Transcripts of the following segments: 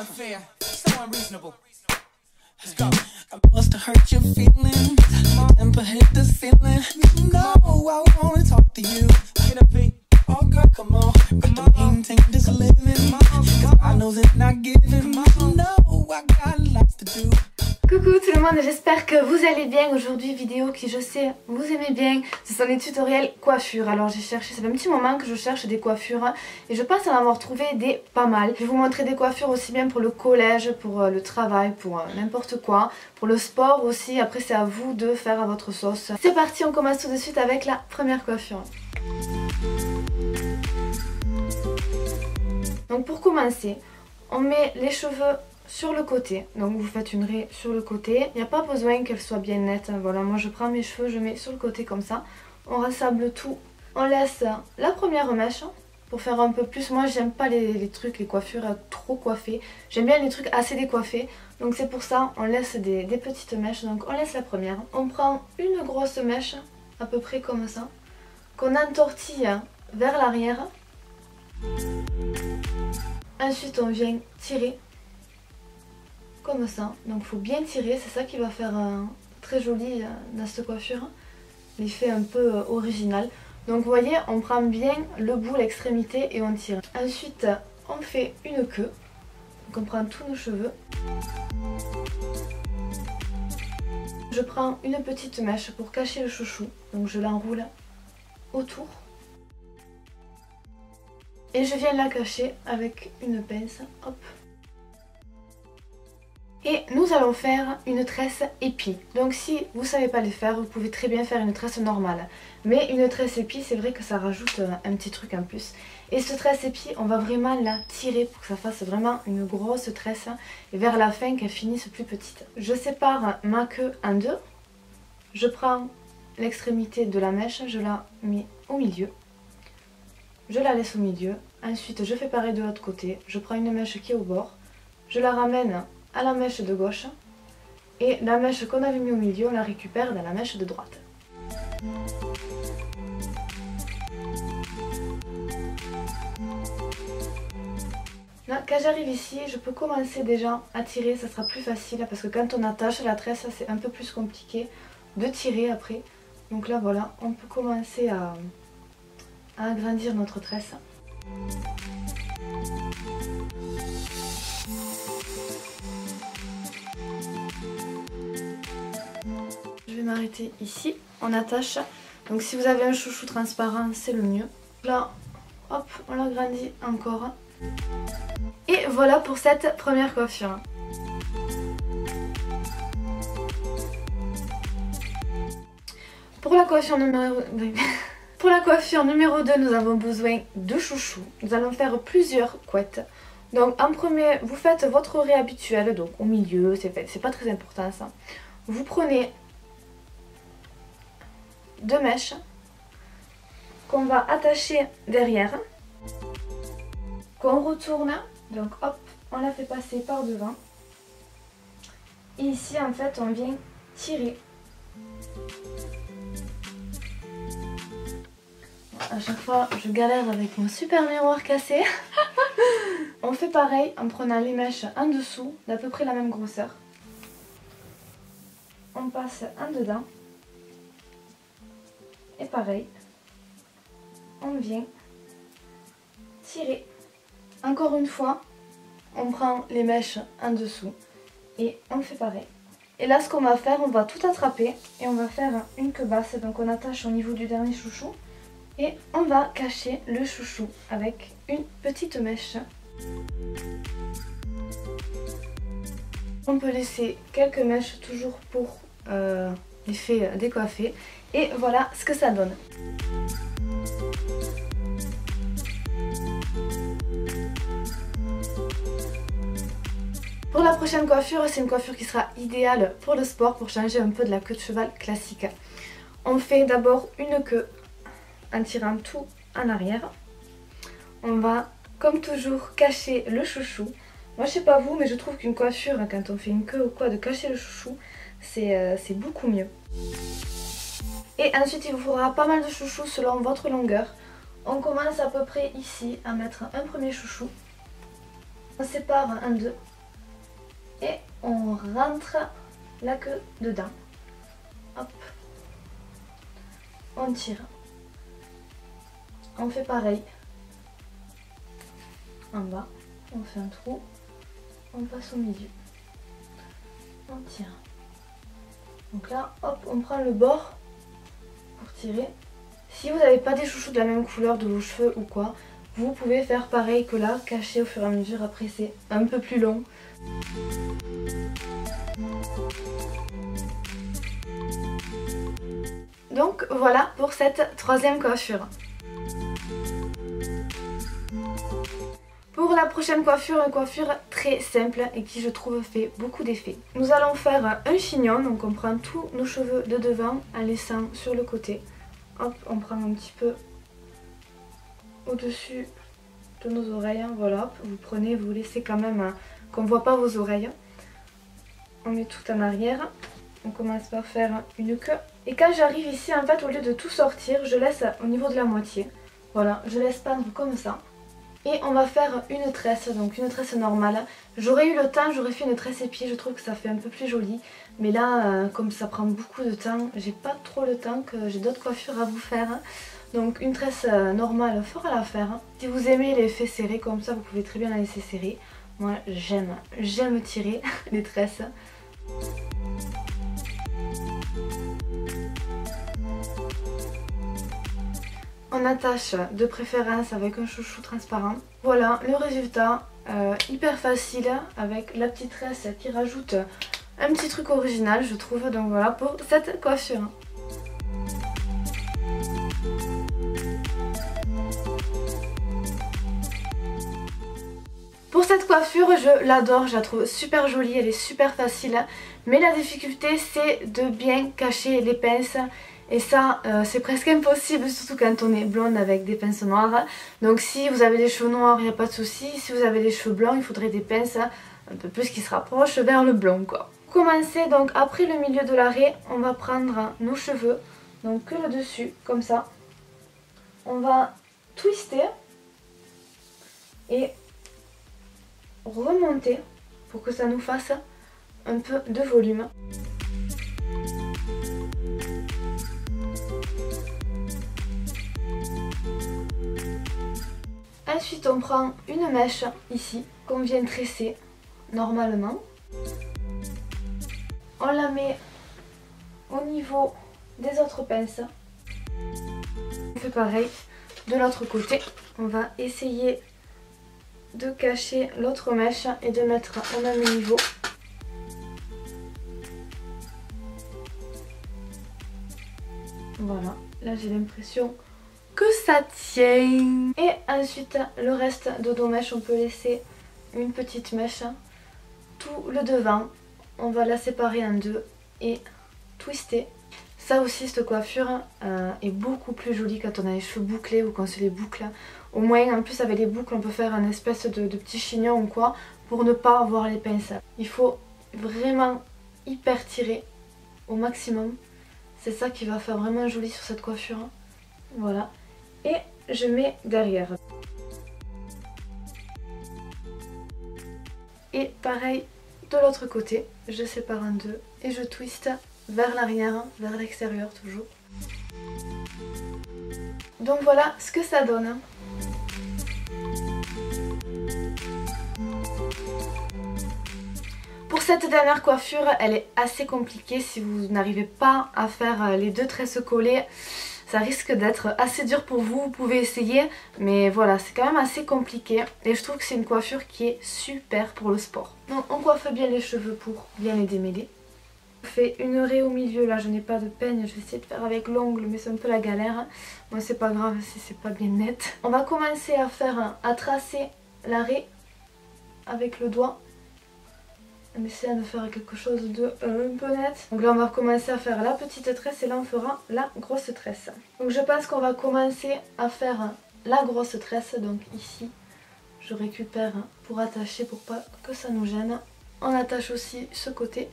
unfair, so unreasonable. Let's go. I must have hurt your feelings. My temper hit the ceiling. No, I wanna talk to you. Get up, B. Oh girl, come on. Got to maintain this living. Cause I know that not giving. No, I got lots to do. Coucou tout le monde, j'espère que vous allez bien. Aujourd'hui vidéo qui je sais vous aimez bien, ce sont les tutoriels coiffure. Alors j'ai cherché, ça fait un petit moment que je cherche des coiffures et je pense en avoir trouvé des pas mal. Je vais vous montrer des coiffures aussi bien pour le collège, pour le travail, pour n'importe quoi, pour le sport aussi. Après c'est à vous de faire à votre sauce. C'est parti, on commence tout de suite avec la première coiffure. Donc pour commencer, on met les cheveux sur le côté, donc vous faites une raie sur le côté, il n'y a pas besoin qu'elle soit bien nette, voilà, moi je prends mes cheveux, je mets sur le côté comme ça, on rassable tout, on laisse la première mèche pour faire un peu plus. Moi j'aime pas les trucs, les coiffures trop coiffées, j'aime bien les trucs assez décoiffés, donc c'est pour ça on laisse des petites mèches. Donc on laisse la première, on prend une grosse mèche à peu près comme ça, qu'on entortille vers l'arrière, ensuite on vient tirer comme ça, donc il faut bien tirer, c'est ça qui va faire très joli dans cette coiffure, l'effet un peu original. Donc vous voyez, on prend bien le bout, l'extrémité et on tire. Ensuite on fait une queue, donc on prend tous nos cheveux. Je prends une petite mèche pour cacher le chouchou, donc je l'enroule autour. Et je viens la cacher avec une pince, hop. Et nous allons faire une tresse épi. Donc si vous ne savez pas les faire, vous pouvez très bien faire une tresse normale. Mais une tresse épi, c'est vrai que ça rajoute un petit truc en plus. Et cette tresse épi, on va vraiment la tirer pour que ça fasse vraiment une grosse tresse. Et vers la fin, qu'elle finisse plus petite. Je sépare ma queue en deux. Je prends l'extrémité de la mèche, je la mets au milieu. Je la laisse au milieu. Ensuite, je fais pareil de l'autre côté. Je prends une mèche qui est au bord. Je la ramène à la mèche de gauche et la mèche qu'on avait mis au milieu on la récupère dans la mèche de droite. Là, quand j'arrive ici, je peux commencer déjà à tirer, ça sera plus facile parce que quand on attache la tresse c'est un peu plus compliqué de tirer après. Donc là voilà, on peut commencer à agrandir notre tresse. Je vais m'arrêter ici, on attache. Donc si vous avez un chouchou transparent, c'est le mieux. Là, hop, on l'agrandit encore. Et voilà pour cette première coiffure. Pour la coiffure numéro... Pour la coiffure numéro 2, nous avons besoin de chouchou. Nous allons faire plusieurs couettes. Donc en premier, vous faites votre raie habituelle, donc au milieu, c'est pas très important ça. Vous prenez deux mèches qu'on va attacher derrière, qu'on retourne, donc hop, on la fait passer par devant. Et ici en fait on vient tirer. À chaque fois je galère avec mon super miroir cassé. On fait pareil en prenant les mèches en dessous d'à peu près la même grosseur. On passe en dedans. Et pareil, on vient tirer. Encore une fois, on prend les mèches en dessous et on fait pareil. Et là ce qu'on va faire, on va tout attraper et on va faire une queue basse. Donc on attache au niveau du dernier chouchou et on va cacher le chouchou avec une petite mèche. On peut laisser quelques mèches toujours pour l'effet décoiffé. Et voilà ce que ça donne. Pour la prochaine coiffure, c'est une coiffure qui sera idéale pour le sport, pour changer un peu de la queue de cheval classique. On fait d'abord une queue en tirant tout en arrière. On va, comme toujours, cacher le chouchou. Moi je sais pas vous, mais je trouve qu'une coiffure, quand on fait une queue ou quoi, de cacher le chouchou, c'est beaucoup mieux. Et ensuite il vous faudra pas mal de chouchous selon votre longueur. On commence à peu près ici à mettre un premier chouchou. On sépare en deux et on rentre la queue dedans. Hop, on tire. On fait pareil. En bas, on fait un trou, on passe au milieu. On tire. Donc là, hop, on prend le bord pour tirer. Si vous n'avez pas des chouchous de la même couleur de vos cheveux ou quoi, vous pouvez faire pareil que là, cacher au fur et à mesure. Après, c'est un peu plus long. Donc voilà pour cette troisième coiffure. Pour la prochaine coiffure, une coiffure très simple et qui je trouve fait beaucoup d'effet. Nous allons faire un chignon, donc on prend tous nos cheveux de devant en laissant sur le côté. Hop, on prend un petit peu au-dessus de nos oreilles, voilà, vous prenez, vous laissez quand même qu'on ne voit pas vos oreilles. On met tout en arrière, on commence par faire une queue. Et quand j'arrive ici, en fait, au lieu de tout sortir, je laisse au niveau de la moitié. Voilà, je laisse pendre comme ça. Et on va faire une tresse, donc une tresse normale. J'aurais eu le temps, j'aurais fait une tresse épiée, je trouve que ça fait un peu plus joli. Mais là, comme ça prend beaucoup de temps, j'ai pas trop le temps, que j'ai d'autres coiffures à vous faire. Donc une tresse normale fera l'affaire. Si vous aimez l'effet serré comme ça, vous pouvez très bien la laisser serrer. Moi j'aime tirer les tresses. On attache de préférence avec un chouchou transparent. Voilà le résultat, hyper facile avec la petite tresse qui rajoute un petit truc original je trouve. Donc voilà pour cette coiffure. Pour cette coiffure, je l'adore, je la trouve super jolie, elle est super facile. Mais la difficulté c'est de bien cacher les pinces. Et ça, c'est presque impossible, surtout quand on est blonde avec des pinces noires. Donc si vous avez des cheveux noirs, il n'y a pas de souci. Si vous avez des cheveux blancs, il faudrait des pinces un peu plus qui se rapprochent vers le blond, quoi. Pour commencer, donc après le milieu de l'arrêt, on va prendre nos cheveux, donc que le dessus, comme ça. On va twister et remonter pour que ça nous fasse un peu de volume. Ensuite on prend une mèche ici qu'on vient tresser normalement. On la met au niveau des autres pinces. On fait pareil de l'autre côté. On va essayer de cacher l'autre mèche et de mettre au même niveau. Voilà, là j'ai l'impression que ça tient. Et ensuite le reste de nos mèches, on peut laisser une petite mèche. Tout le devant, on va la séparer en deux et twister. Ça aussi, cette coiffure est beaucoup plus jolie quand on a les cheveux bouclés ou qu'on se les boucle. Au moins, en plus avec les boucles, on peut faire un espèce de petit chignon ou quoi pour ne pas avoir les pinces. Il faut vraiment hyper tirer au maximum. C'est ça qui va faire vraiment joli sur cette coiffure. Voilà. Et je mets derrière. Et pareil de l'autre côté, je sépare en deux et je twiste vers l'arrière, vers l'extérieur toujours. Donc voilà ce que ça donne. Pour cette dernière coiffure, elle est assez compliquée. Si vous n'arrivez pas à faire les deux tresses collées, ça risque d'être assez dur pour vous. Vous pouvez essayer, mais voilà, c'est quand même assez compliqué. Et je trouve que c'est une coiffure qui est super pour le sport. Donc on coiffe bien les cheveux pour bien les démêler. Je fais une raie au milieu, là je n'ai pas de peigne, je vais essayer de faire avec l'ongle mais c'est un peu la galère. Moi c'est pas grave si c'est pas bien net. On va commencer à tracer la raie avec le doigt. On essaie de faire quelque chose de un peu net. Donc là on va commencer à faire la petite tresse et là on fera la grosse tresse. Donc je pense qu'on va commencer à faire la grosse tresse. Donc ici je récupère pour attacher pour pas que ça nous gêne. On attache aussi ce côté.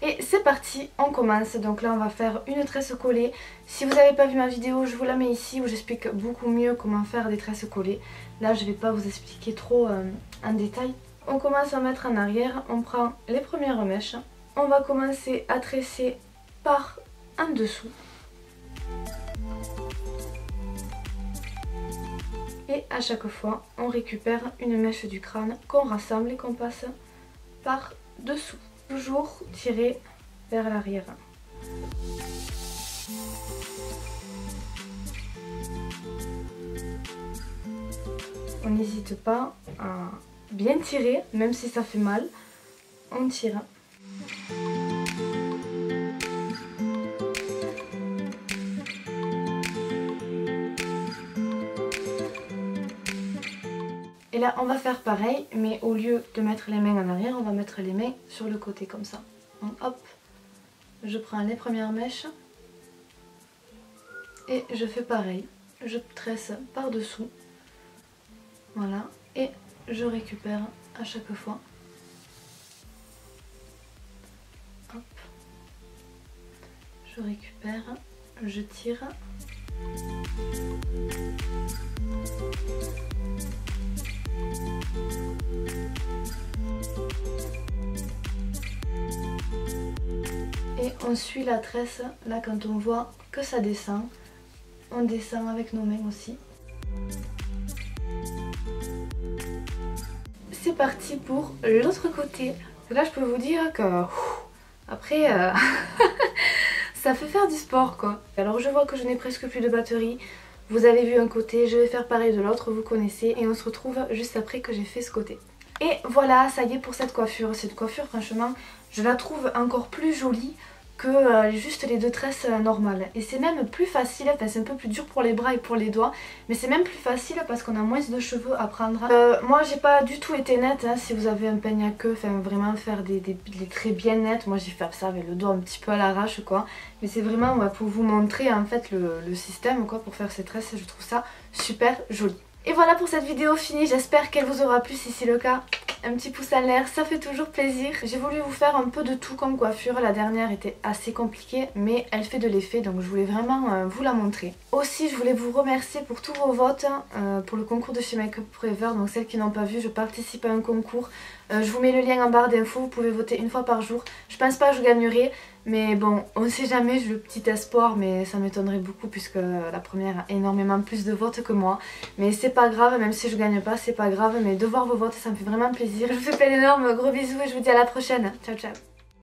Et c'est parti, on commence. Donc là on va faire une tresse collée. Si vous n'avez pas vu ma vidéo, je vous la mets ici où j'explique beaucoup mieux comment faire des tresses collées. Là je vais pas vous expliquer trop en détail. on commence à mettre en arrière, on prend les premières mèches. On va commencer à tresser par en dessous. Et à chaque fois, on récupère une mèche du crâne qu'on rassemble et qu'on passe par dessous. Toujours tirer vers l'arrière. On n'hésite pas à bien tirer, même si ça fait mal, on tire. Et là on va faire pareil, mais au lieu de mettre les mains en arrière, on va mettre les mains sur le côté comme ça. Donc hop, je prends les premières mèches et je fais pareil. Je tresse par dessous, voilà, et je récupère à chaque fois. Hop, je récupère, je tire. Et on suit la tresse, là quand on voit que ça descend, on descend avec nos mains aussi. C'est parti pour l'autre côté. Là je peux vous dire que après ça fait faire du sport quoi. Alors je vois que je n'ai presque plus de batterie. Vous avez vu un côté, je vais faire pareil de l'autre, vous connaissez. Et on se retrouve juste après que j'ai fait ce côté. Et voilà, ça y est pour cette coiffure. Cette coiffure franchement, je la trouve encore plus jolie que juste les deux tresses normales. Et c'est même plus facile, enfin c'est un peu plus dur pour les bras et pour les doigts, mais c'est même plus facile parce qu'on a moins de cheveux à prendre. Moi j'ai pas du tout été nette, hein, si vous avez un peigne à queue, enfin vraiment faire des traits bien nets. Moi j'ai fait ça avec le doigt un petit peu à l'arrache quoi. Mais c'est vraiment pour vous montrer en fait le système quoi, pour faire ces tresses, je trouve ça super joli. Et voilà pour cette vidéo finie, j'espère qu'elle vous aura plu. Si c'est le cas, un petit pouce en l'air, ça fait toujours plaisir. J'ai voulu vous faire un peu de tout comme coiffure. La dernière était assez compliquée, mais elle fait de l'effet, donc je voulais vraiment vous la montrer. Aussi, je voulais vous remercier pour tous vos votes pour le concours de chez Make Up Forever. Donc celles qui n'ont pas vu, je participe à un concours. Je vous mets le lien en barre d'infos, vous pouvez voter une fois par jour. Je pense pas que je gagnerai, mais bon, on sait jamais, j'ai le petit espoir, mais ça m'étonnerait beaucoup puisque la première a énormément plus de votes que moi. Mais c'est pas grave, même si je gagne pas, c'est pas grave, mais de voir vos votes, ça me fait vraiment plaisir. Je vous fais plein d'énormes gros bisous et je vous dis à la prochaine. Ciao ciao.